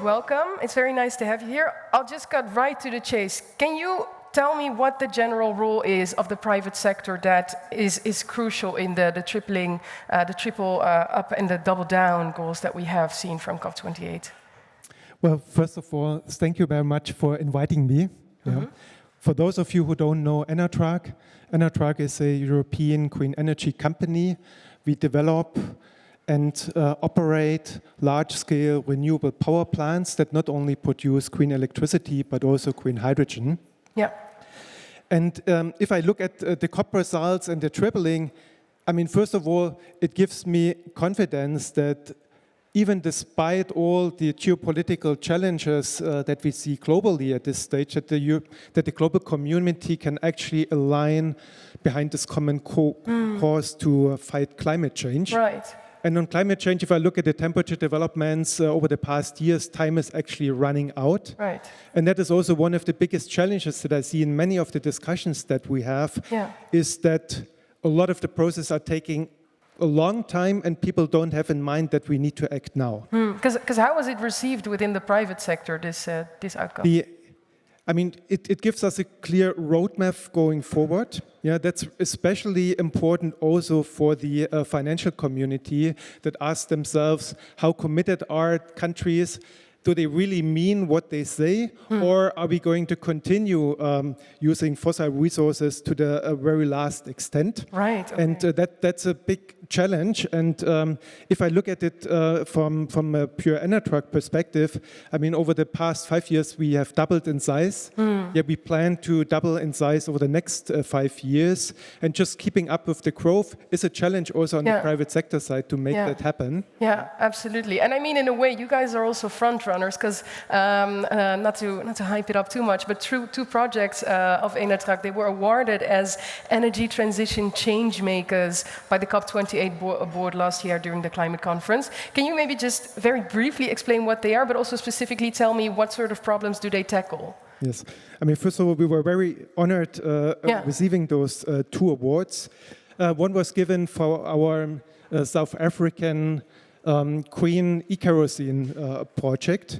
welcome. It's very nice to have you here. I'll just cut right to the chase. Can you tell me what the general role is of the private sector that is crucial in the tripling, the triple up and the double down goals that we have seen from COP28? Well, first of all, thank you very much for inviting me. Yeah. For those of you who don't know ENERTRAG is a European green energy company. We develop and operate large-scale renewable power plants that not only produce green electricity, but also green hydrogen. Yeah. And if I look at the COP results and the tripling, I mean, first of all, it gives me confidence that even despite all the geopolitical challenges that we see globally at this stage, that the global community can actually align behind this common cause to fight climate change. Right. And on climate change, if I look at the temperature developments over the past years, time is actually running out. Right. And that is also one of the biggest challenges that I see in many of the discussions that we have, is that a lot of the processes are taking a long time and people don't have in mind that we need to act now. Because how was it received within the private sector, this outcome? I mean, it gives us a clear roadmap going forward. Yeah, that's especially important also for the financial community that asks themselves, how committed are countries? Do they really mean what they say? Or are we going to continue using fossil resources to the very last extent? Right. Okay. And that's a big challenge. And if I look at it from a pure ENERTRAG perspective, I mean, over the past 5 years, we have doubled in size. Yeah, we plan to double in size over the next 5 years. And just keeping up with the growth is a challenge also on the private sector side to make that happen. Yeah, absolutely. And I mean, in a way, you guys are also front runners because not to hype it up too much, but two projects of ENERTRAG, they were awarded as energy transition change makers by the COP28 board last year during the climate conference. Can you maybe just very briefly explain what they are, but also specifically tell me what sort of problems do they tackle? Yes. I mean, first of all, we were very honored receiving those 2 awards. One was given for our South African green e-kerosene project.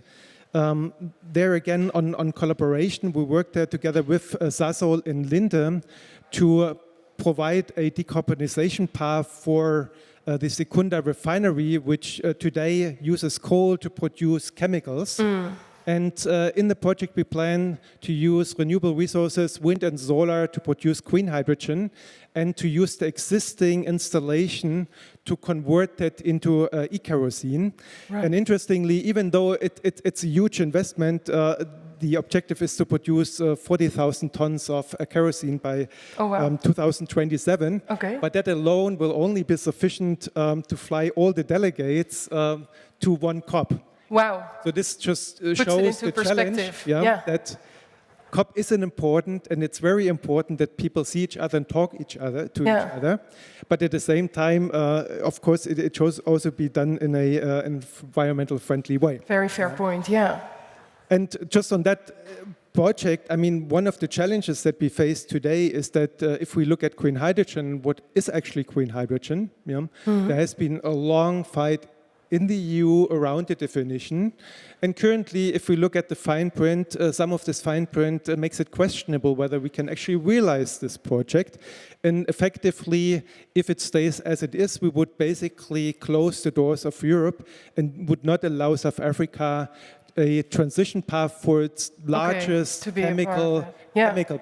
There again, on collaboration, we worked there together with Sasol and Linde to provide a decarbonization path for the Secunda refinery, which today uses coal to produce chemicals. And in the project, we plan to use renewable resources, wind and solar, to produce green hydrogen, and to use the existing installation to convert that into e-kerosene. Right. And interestingly, even though it's a huge investment, the objective is to produce 40,000 tons of kerosene by 2027. Okay. But that alone will only be sufficient to fly all the delegates to one COP. Wow. So this just shows the challenge, that COP is important, and it's very important that people see each other and talk to each other. But at the same time, of course, it should also be done in an environmental friendly way. Very fair point, yeah. And just on that project, I mean, one of the challenges that we face today is that if we look at green hydrogen, what is actually green hydrogen? There has been a long fight in the EU around the definition. And currently, if we look at the fine print, some of this fine print makes it questionable whether we can actually realize this project. And effectively, if it stays as it is, we would basically close the doors of Europe and would not allow South Africa a transition path for its largest chemical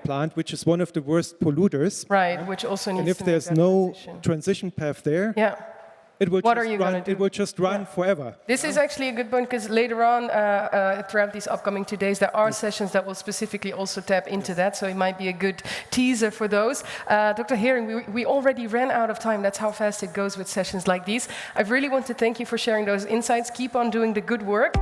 plant, which is one of the worst polluters. Right, which also needs to And if there's no transition path there, it will just run forever. This is actually a good point, because later on, throughout these upcoming 2 days, there are sessions that will specifically also tap into that, so it might be a good teaser for those. Dr. Hering, we already ran out of time. That's how fast it goes with sessions like these. I really want to thank you for sharing those insights. Keep on doing the good work.